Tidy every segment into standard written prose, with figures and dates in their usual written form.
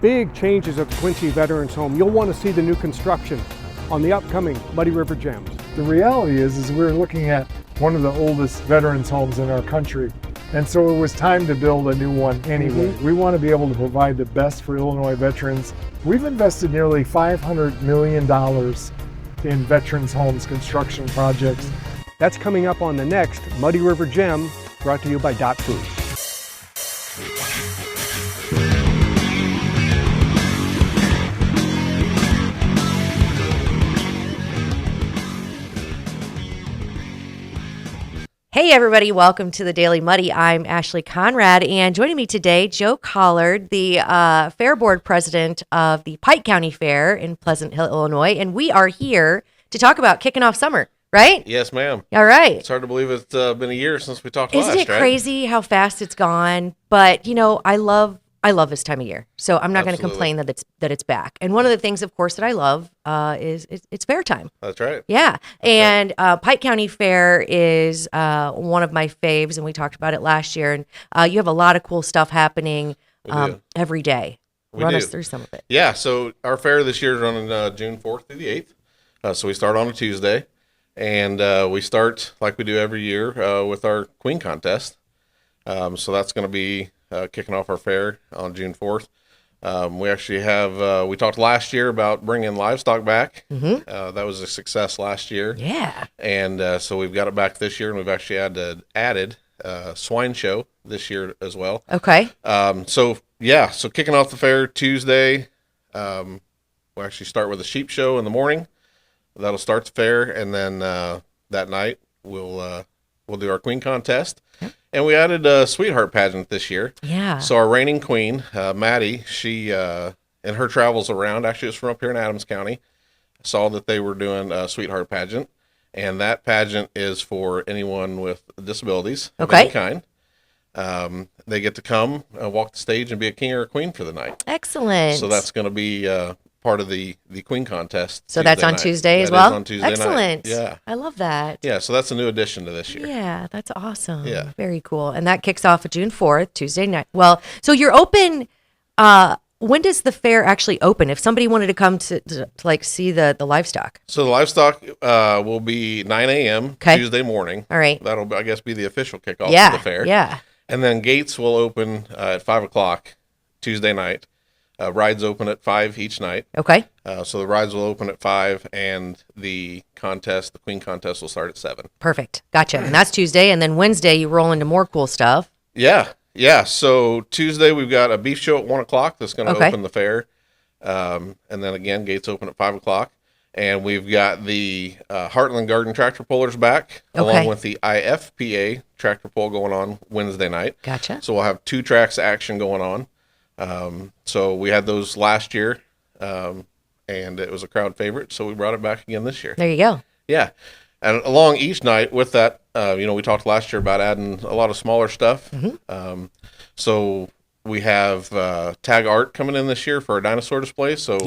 big changes at the Quincy Veterans Home. You'll want to see the new construction on the upcoming Muddy River Gems. The reality is we're looking at one of the oldest veterans homes in our country. And so it was time to build a new one anyway. We want to be able to provide the best for Illinois veterans. We've invested nearly $500 million in veterans homes construction projects. That's coming up on the next Muddy River Gem, brought to you by Dot Foods. Hey everybody, welcome to the Daily Muddy. I'm Ashley Conrad, and joining me today, Joe Collard, the Fair Board President of the Pike County Fair in Pleasant Hill, Illinois, and we are here to talk about kicking off summer, right? Yes, ma'am. All right. It's hard to believe it's been a year since we talked last, Isn't it right? crazy how fast it's gone? But, you know, I love this time of year, so I'm not going to complain that it's back. And one of the things, of course, that I love is it's fair time. That's right. Yeah, and Pike County Fair is one of my faves, and we talked about it last year. And you have a lot of cool stuff happening every day. Run us through some of it. Yeah, so our fair this year is running June 4th through the 8th. So we start on a Tuesday, and we start like we do every year with our Queen contest. So that's going to be kicking off our fair on June 4th. We actually have, we talked last year about bringing livestock back. That was a success last year. Yeah. And so we've got it back this year, and we've actually added swine show this year as well. Okay. So kicking off the fair Tuesday, we'll actually start with a sheep show in the morning. That'll start the fair, and then that night we'll do our Queen contest. And we added a sweetheart pageant this year. Yeah. So our reigning queen, Maddie, she, in her travels around, actually it's from up here in Adams County, saw that they were doing a sweetheart pageant. And that pageant is for anyone with disabilities of any kind. They get to come, walk the stage, and be a king or a queen for the night. Excellent. So that's going to be part of the Queen contest. So that's on Tuesday as well? That is on Tuesday night. Excellent. Yeah. I love that. Yeah, so that's a new addition to this year. Yeah, that's awesome. Yeah. Very cool. And that kicks off at June 4th, Tuesday night. Well, so you're open, when does the fair actually open? If somebody wanted to come to like see the livestock. So the livestock will be 9 a.m. Tuesday morning. All right. That'll, I guess, be the official kickoff of the fair. Yeah. And then gates will open at 5 o'clock Tuesday night. Rides open at 5 each night. Okay. So the rides will open at 5, and the Queen contest will start at 7. Perfect. Gotcha. And that's Tuesday. And then Wednesday, you roll into more cool stuff. Yeah. So Tuesday, we've got a beef show at 1 o'clock that's going to open the fair. And then again, gates open at 5 o'clock. And we've got the Heartland Garden tractor pullers back, along with the IFPA tractor pull going on Wednesday night. Gotcha. So we'll have 2 tracks of action going on. So we had those last year, and it was a crowd favorite, so we brought it back again this year. There you go. Yeah. And along each night with that, we talked last year about adding a lot of smaller stuff. So we have tag art coming in this year for our dinosaur display. So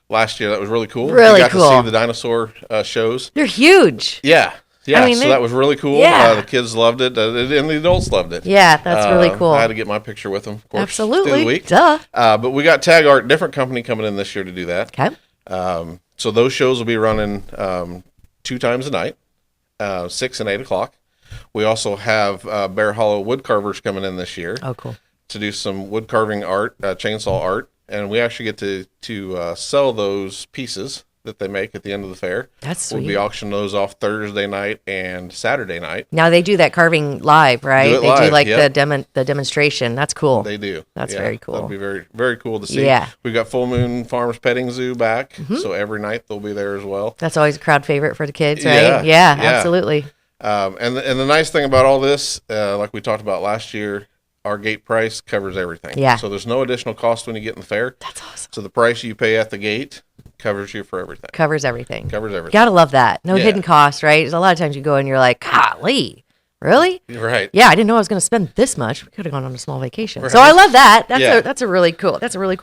last year, that was really cool. Really we got cool. to see the dinosaur shows. They're huge. Yeah. Yeah, I mean, so that was really cool. Yeah. The kids loved it, and the adults loved it. Yeah, that's really cool. I had to get my picture with them, of course. Absolutely. Through the week. Duh. But we got Tag Art, different company coming in this year to do that. Okay. So those shows will be running 2 times a night, 6 and 8 o'clock. We also have Bear Hollow wood carvers coming in this year. Oh, cool. To do some wood carving art, chainsaw art, and we actually get to sell those pieces that they make at the end of the fair. That's sweet. We'll be auctioning those off Thursday night and Saturday night. Now they do that carving live, right? Do it they live, do like yep. the demonstration. That's cool. They do. That's very cool. That'll be very, very cool to see. Yeah. We've got Full Moon Farmers Petting Zoo back, so every night they'll be there as well. That's always a crowd favorite for the kids, right? Yeah, absolutely. And the nice thing about all this, like we talked about last year, our gate price covers everything. Yeah. So there's no additional cost when you get in the fair. That's awesome. So the price you pay at the gate covers you for everything. Covers everything. Covers everything. Gotta love that. No Yeah. hidden costs, right? There's a lot of times you go and you're like, golly, really? Right. Yeah, I didn't know I was going to spend this much. We could have gone on a small vacation. Right. So I love that. That's Yeah. that's a really cool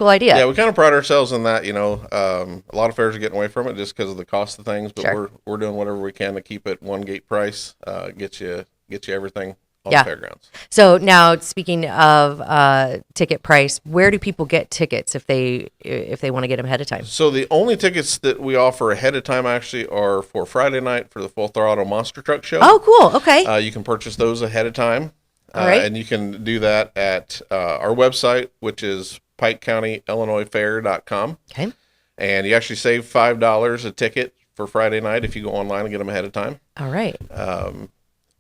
idea. Yeah, we kind of pride ourselves in that. A lot of fairs are getting away from it just because of the cost of things, but Sure. we're doing whatever we can to keep it one gate price. Get you everything on the fairgrounds. So now, speaking of ticket price, where do people get tickets if they want to get them ahead of time? So the only tickets that we offer ahead of time actually are for Friday night for the Full Throttle Monster Truck Show. Oh, cool. Okay. You can purchase those ahead of time. All right. And you can do that at our website, which is PikeCountyIllinoisFair.com. Okay. And you actually save $5 a ticket for Friday night if you go online and get them ahead of time. All right.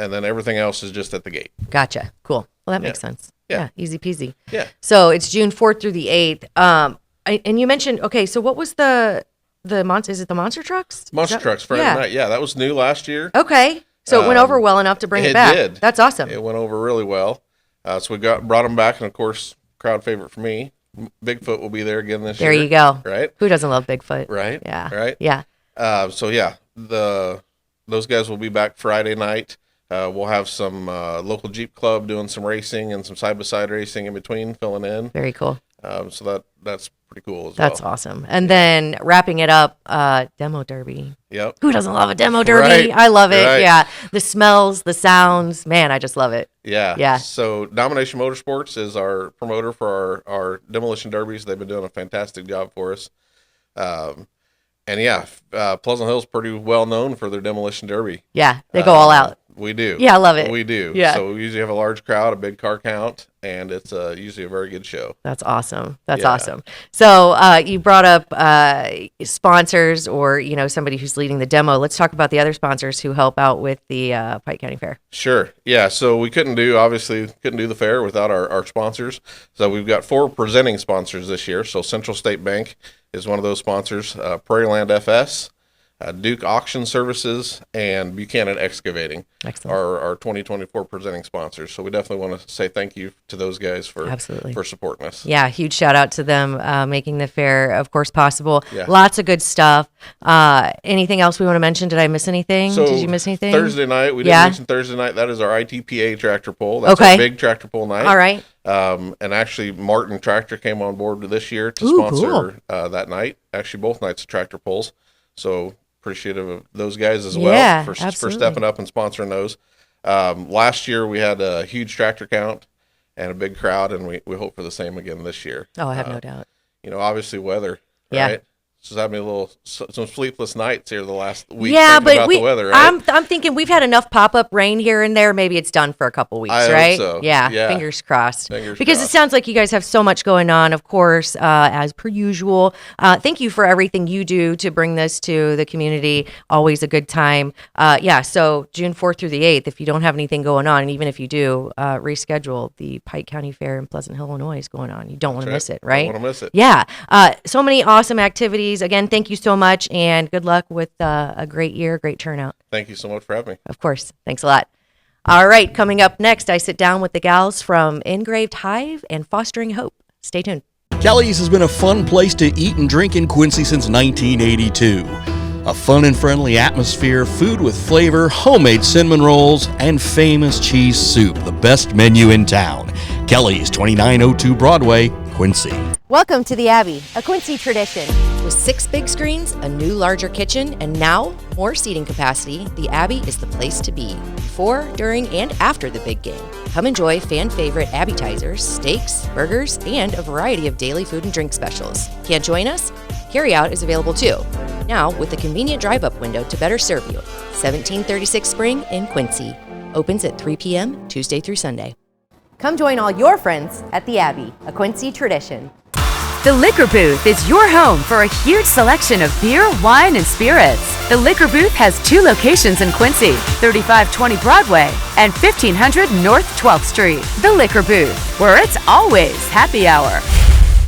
And then everything else is just at the gate. Gotcha. Cool. Well, that makes sense. Yeah. Easy peasy. Yeah. So it's June 4th through the 8th. And you mentioned, okay, so what was is it the monster trucks? Monster trucks Friday night. Yeah, that was new last year. Okay. So it went over well enough to bring it back. It did. That's awesome. It went over really well. So we brought them back, and of course, crowd favorite for me, Bigfoot will be there again this year. There you go. Right? Who doesn't love Bigfoot? Right. Yeah. Right. Yeah. So yeah, those guys will be back Friday night. We'll have some local Jeep club doing some racing and some side-by-side racing in between, filling in. Very cool. So that's pretty cool as That's well. awesome. And then wrapping it up, demo derby. Yep. Who doesn't love a demo derby? Right. I love it. Right. Yeah. The smells, the sounds, man, I just love it. Yeah. Yeah. So Domination Motorsports is our promoter for our demolition derbies. They've been doing a fantastic job for us. And yeah, Pleasant Hill's pretty well known for their demolition derby. Yeah. They go all out. We do. Yeah, I love it. We do. Yeah. So we usually have a large crowd, a big car count, and it's usually a very good show. That's awesome. That's Yeah. awesome. So you brought up sponsors or, somebody who's leading the demo. Let's talk about the other sponsors who help out with the Pike County Fair. Sure. Yeah. So we couldn't do the fair without our sponsors. So we've got 4 presenting sponsors this year. So Central State Bank is one of those sponsors, Prairie Land FS, Duke Auction Services, and Buchanan Excavating. Excellent. Our 2024 presenting sponsors. So we definitely want to say thank you to those guys for supporting us. Yeah, huge shout out to them making the fair, of course, possible. Yeah. Lots of good stuff. Anything else we want to mention? Did I miss anything? So Did you miss anything? Thursday night, we didn't mention Thursday night. That is our ITPA tractor pull. That's Okay. our big tractor pull night. All right. And actually, Martin Tractor came on board this year to Ooh, sponsor that night. Actually, both nights of tractor pulls. So appreciative of those guys as well for stepping up and sponsoring those. Last year, we had a huge tractor count and a big crowd, and we hope for the same again this year. Oh, I have no doubt. Obviously weather, Yeah. right? Just having some sleepless nights here the last week. Yeah, thinking but about the weather, right? I'm thinking we've had enough pop-up rain here and there. Maybe it's done for a couple weeks, I hope right? so. Yeah, Yeah. fingers crossed. Fingers because crossed. it sounds like you guys have so much going on, of course, as per usual. Thank you for everything you do to bring this to the community. Always a good time. So June 4th through the 8th, if you don't have anything going on, and even if you do, reschedule. The Pike County Fair in Pleasant Hill, Illinois is going on. You don't want to miss it, right? Don't want to miss it. Yeah. So many awesome activities. Again, thank you so much, and good luck with a great year, great turnout. Thank you so much for having me. Of course. Thanks a lot. All right. Coming up next, I sit down with the gals from Engraved Hive and Fostering Hope. Stay tuned. Kelly's has been a fun place to eat and drink in Quincy since 1982. A fun and friendly atmosphere, food with flavor, homemade cinnamon rolls, and famous cheese soup, the best menu in town. Kelly's, 2902 Broadway, Quincy. Welcome to the Abbey, a Quincy tradition. With 6 big screens, a new larger kitchen, and now more seating capacity, the Abbey is the place to be. Before, during, and after the big game. Come enjoy fan favorite appetizers, steaks, burgers, and a variety of daily food and drink specials. Can't join us? Carryout is available too. Now with a convenient drive-up window to better serve you. 1736 Spring in Quincy. Opens at 3 p.m. Tuesday through Sunday. Come join all your friends at the Abbey, a Quincy tradition. The Liquor Booth is your home for a huge selection of beer, wine, and spirits. The Liquor Booth has 2 locations in Quincy, 3520 Broadway and 1500 North 12th Street. The Liquor Booth, where it's always happy hour.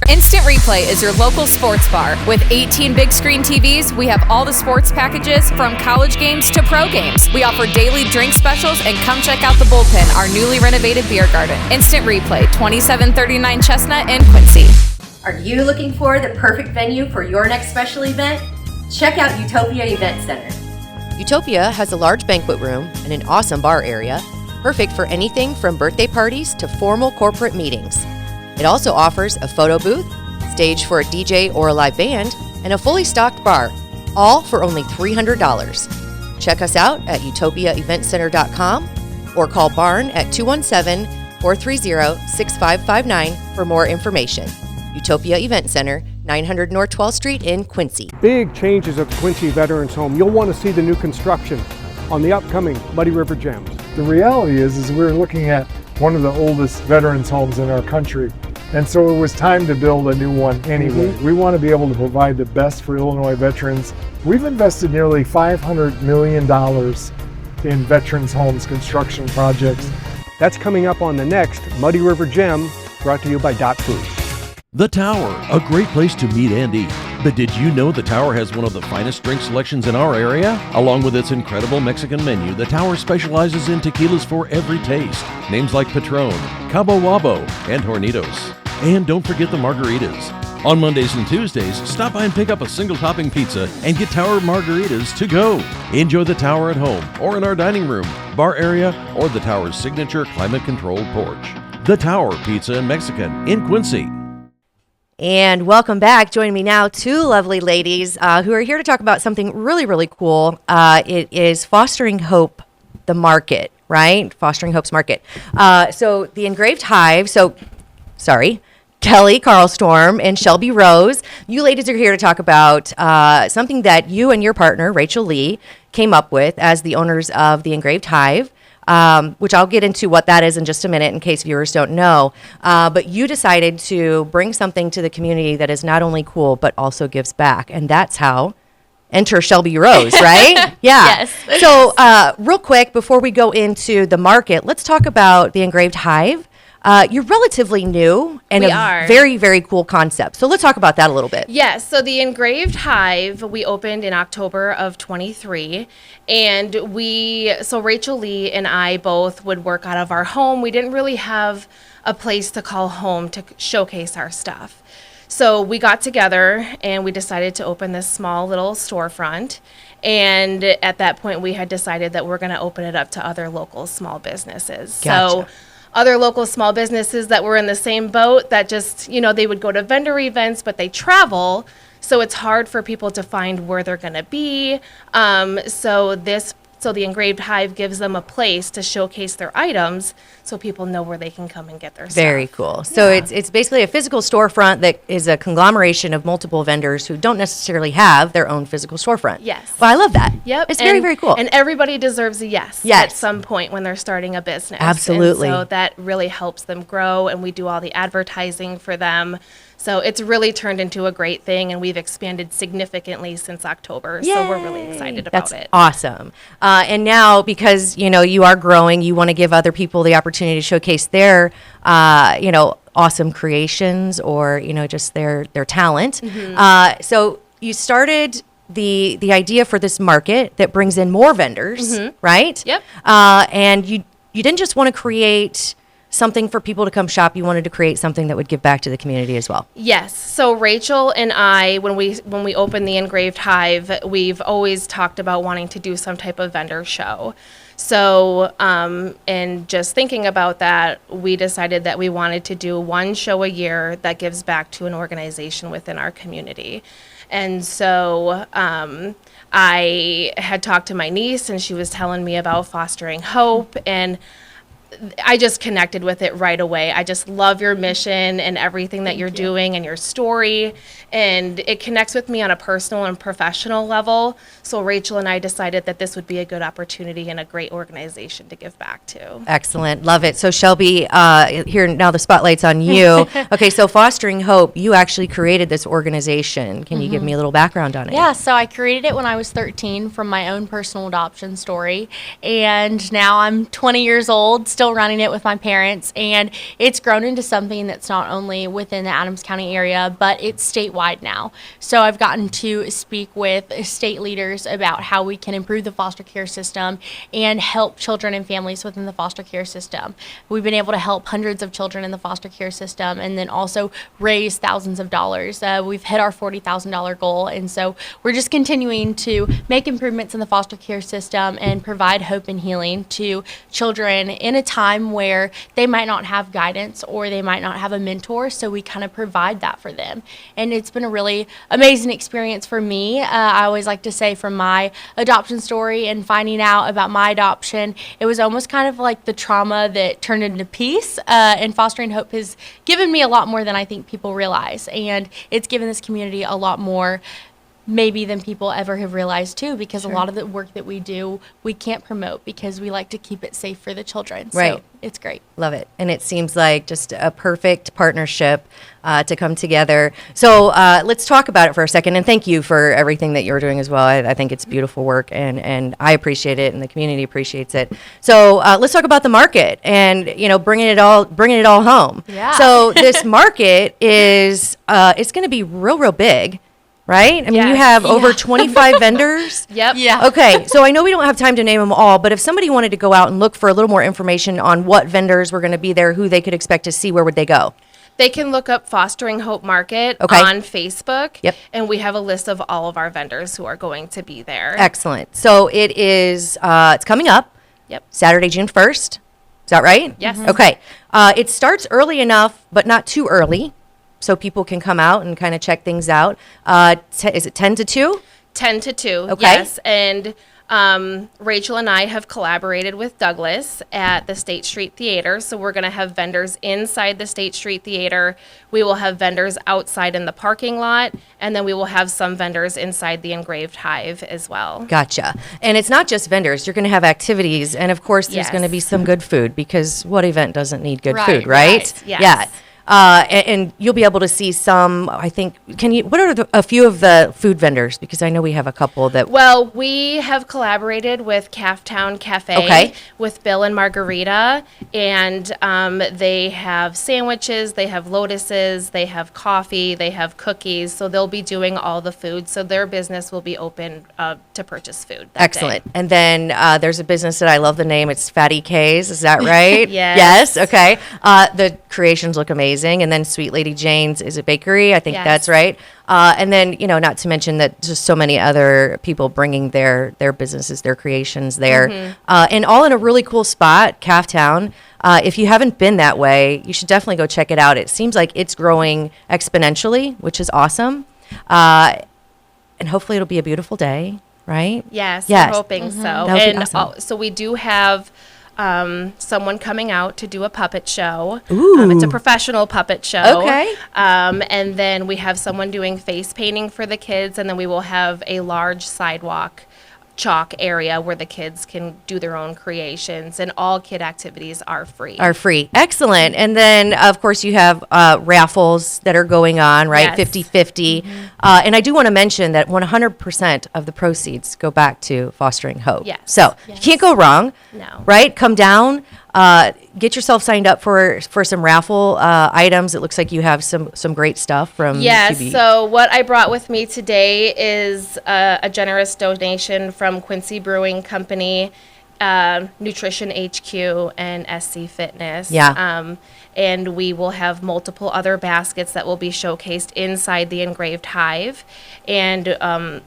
Instant Replay is your local sports bar. With 18 big screen TVs, we have all the sports packages from college games to pro games. We offer daily drink specials, and come check out the Bullpen, our newly renovated beer garden. Instant Replay, 2739 Chestnut in Quincy. Are you looking for the perfect venue for your next special event? Check out Utopia Event Center. Utopia has a large banquet room and an awesome bar area, perfect for anything from birthday parties to formal corporate meetings. It also offers a photo booth, stage for a DJ or a live band, and a fully stocked bar, all for only $300. Check us out at utopiaeventcenter.com or call Barn at 217-430-6559 for more information. Utopia Event Center, 900 North 12th Street in Quincy. Big changes at the Quincy Veterans Home. You'll want to see the new construction on the upcoming Muddy River Gems. The reality is we're looking at one of the oldest veterans homes in our country. And so it was time to build a new one anyway. We want to be able to provide the best for Illinois veterans. We've invested nearly $500 million in veterans homes construction projects. That's coming up on the next Muddy River Gem, brought to you by Dot Foods. The Tower, a great place to meet and eat. But did you know the Tower has one of the finest drink selections in our area? Along with its incredible Mexican menu, the Tower specializes in tequilas for every taste. Names like Patron, Cabo Wabo, and Hornitos. And don't forget the margaritas. On Mondays and Tuesdays, stop by and pick up a single topping pizza and get Tower margaritas to go. Enjoy the Tower at home or in our dining room, bar area, or the Tower's signature climate-controlled porch. The Tower Pizza and Mexican in Quincy. And welcome back. Joining me now, two lovely ladies who are here to talk about something really, really cool. It is Fostering Hope, the market, right? Fostering Hope's market. So the Engraved Hive, Kelly Carlstorm and Shelby Rose, you ladies are here to talk about something that you and your partner, Rachel Lee, came up with as the owners of the Engraved Hive. Which I'll get into what that is in just a minute in case viewers don't know. But you decided to bring something to the community that is not only cool, but also gives back. And that's how enter Shelby Rose, right? Yeah. Yes. So real quick, before we go into the market, let's talk about the Engraved Hive. You're relatively new and We a are. very, very cool concept. So let's talk about that a little bit. Yes, so the Engraved Hive, we opened in October of 23, and so Rachel Lee and I both would work out of our home. We didn't really have a place to call home to showcase our stuff. So we got together and we decided to open this small little storefront. And at that point, we had decided that we're going to open it up to other local small businesses. Gotcha. So other local small businesses that were in the same boat that just, they would go to vendor events, but they travel. So it's hard for people to find where they're going to be. So the Engraved Hive gives them a place to showcase their items so people know where they can come and get their stuff. Very cool. So it's basically a physical storefront that is a conglomeration of multiple vendors who don't necessarily have their own physical storefront. Yes. Well, I love that. Yep. It's very, very cool. And everybody deserves a yes Yes. at some point when they're starting a business. Absolutely. And so that really helps them grow, and we do all the advertising for them. So it's really turned into a great thing, and we've expanded significantly since October. So we're really excited about That's it. awesome. And now, because you are growing, you want to give other people the opportunity to showcase their, awesome creations or just their talent. Mm-hmm. So you started the idea for this market that brings in more vendors, right? Yep. And you didn't just want to create something for people to come shop. You wanted to create something that would give back to the community as well. Yes. So Rachel and I, when we opened the Engraved Hive, we've always talked about wanting to do some type of vendor show. So, and just thinking about that, we decided that we wanted to do one show a year that gives back to an organization within our community. And so I had talked to my niece, and she was telling me about Fostering Hope, and I just connected with it right away. I just love your mission and everything that you're doing and your story. And it connects with me on a personal and professional level. So Rachel and I decided that this would be a good opportunity and a great organization to give back to. Excellent. Love it. So Shelby, here now the spotlight's on you. Okay, so Fostering Hope, you actually created this organization. Can you give me a little background on it? Yeah, so I created it when I was 13 from my own personal adoption story. And now I'm 20 years old, still running it with my parents. And it's grown into something that's not only within the Adams County area, but it's statewide now. So I've gotten to speak with state leaders about how we can improve the foster care system and help children and families within the foster care system. We've been able to help hundreds of children in the foster care system and then also raise thousands of dollars. We've hit our $40,000 goal. And so we're just continuing to make improvements in the foster care system and provide hope and healing to children in a time where they might not have guidance or they might not have a mentor, so we kind of provide that for them. And it's been a really amazing experience for me. I always like to say, from my adoption story and finding out about my adoption, it was almost kind of like the trauma that turned into peace, and Fostering Hope has given me a lot more than I think people realize, and it's given this community a lot more maybe than people ever have realized too, because a lot of the work that we do we can't promote because we like to keep it safe for the children. Right. So it's great. Love it. And it seems like just a perfect partnership to come together. So let's talk about it for a second. And thank you for everything that you're doing as well. I think it's beautiful work, and I appreciate it, and the community appreciates it. So let's talk about the market and, bringing it all home. Yeah. So this market is it's going to be real big. Right? I mean, you Yes. have over 25 vendors. Yep. Yeah. Okay, so I know we don't have time to name them all, but if somebody wanted to go out and look for a little more information on what vendors were going to be there, who they could expect to see, where would they go? They can look up Fostering Hope Market Okay. on Facebook. Yep. And we have a list of all of our vendors who are going to be there. Excellent. So it is, it's coming up. Yep. Saturday, June 1st. Is that right? Yes. Okay. It starts early enough, but not too early, so people can come out and kind of check things out. Is it 10 to 2? 10 to 2, Okay. yes. And Rachel and I have collaborated with Douglas at the State Street Theater. So we're going to have vendors inside the State Street Theater. We will have vendors outside in the parking lot. And then we will have some vendors inside the Engraved Hive as well. Gotcha. And it's not just vendors. You're going to have activities. And, of course, there's Yes. going to be some good food, because what event doesn't need good Right, food, right? right, yes. Yeah. And you'll be able to see some, I think, what are a few of the food vendors? Because I know we have a couple that. Well, we have collaborated with Calftown Cafe, Okay. with Bill and Margarita, and they have sandwiches, they have lotuses, they have coffee, they have cookies, so they'll be doing all the food, so their business will be open to purchase food that Excellent. day. And then there's a business that I love the name. It's Fatty K's. Is that right? Yes. Yes. Okay. The creations look amazing. And then Sweet Lady Jane's is a bakery. I think Yes. that's right. And then, not to mention that just so many other people bringing their businesses, their creations there. And all in a really cool spot, Calftown. If you haven't been that way, you should definitely go check it out. It seems like it's growing exponentially, which is awesome. And hopefully it'll be a beautiful day, right? Yes, Yes. we're hoping so. That would be And awesome. so we do have someone coming out to do a puppet show. Ooh. It's a professional puppet show. Okay. And then we have someone doing face painting for the kids, and then we will have a large sidewalk chalk area where the kids can do their own creations, and all kid activities are free. Are free. Excellent. And then, of course, you have raffles that are going on, right? Yes. 50-50. And I do want to mention that 100% of the proceeds go back to Fostering Hope. Yes. So you can't go wrong. No. Right? Come down. Get yourself signed up for some raffle items. It looks like you have some great stuff from Yes, QB. so what I brought with me today is a generous donation from Quincy Brewing Company, Nutrition HQ, and SC Fitness. Yeah. And we will have multiple other baskets that will be showcased inside the Engraved Hive. And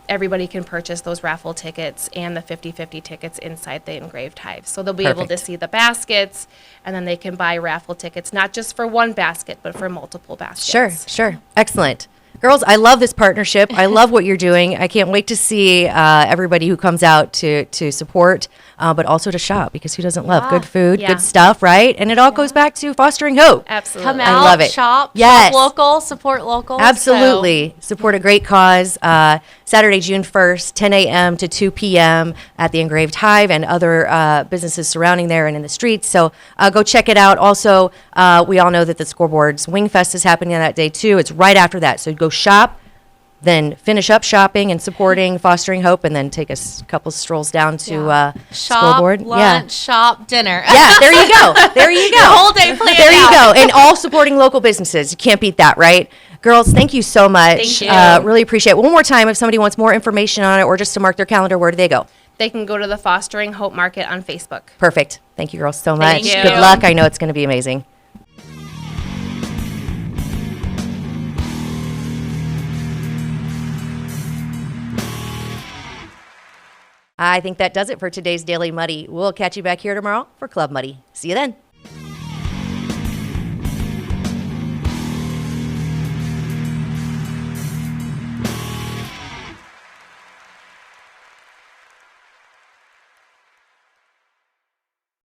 everybody can purchase those raffle tickets and the 50-50 tickets inside the Engraved Hive. So they'll be able to Perfect. see the baskets, and then they can buy raffle tickets, not just for one basket, but for multiple baskets. Sure. Excellent. Girls, I love this partnership. I love what you're doing. I can't wait to see everybody who comes out to support, but also to shop, because who doesn't love good food, Yeah. good stuff, right? And it all goes back to Fostering Hope. Absolutely. Come I out, love it. shop, Yes. shop local, support local. Absolutely. Support a great cause. Saturday, June 1st, 10 a.m. to 2 p.m. at the Engraved Hive and other businesses surrounding there and in the streets. So go check it out. Also, we all know that the Scoreboards Wing Fest is happening on that day, too. It's right after that. So go shop, then finish up shopping and supporting Fostering Hope, and then take a couple strolls down to Shop, Scoreboard. lunch, shop, dinner. Yeah, there you go. There you go. The whole day planned There you out. go. And all supporting local businesses. You can't beat that, right? Girls, thank you so much. Thank you. Really appreciate it. One more time, if somebody wants more information on it or just to mark their calendar, where do they go? They can go to the Fostering Hope Market on Facebook. Perfect. Thank you, girls, so much. Thank you. Good luck. I know it's going to be amazing. I think that does it for today's Daily Muddy. We'll catch you back here tomorrow for Club Muddy. See you then.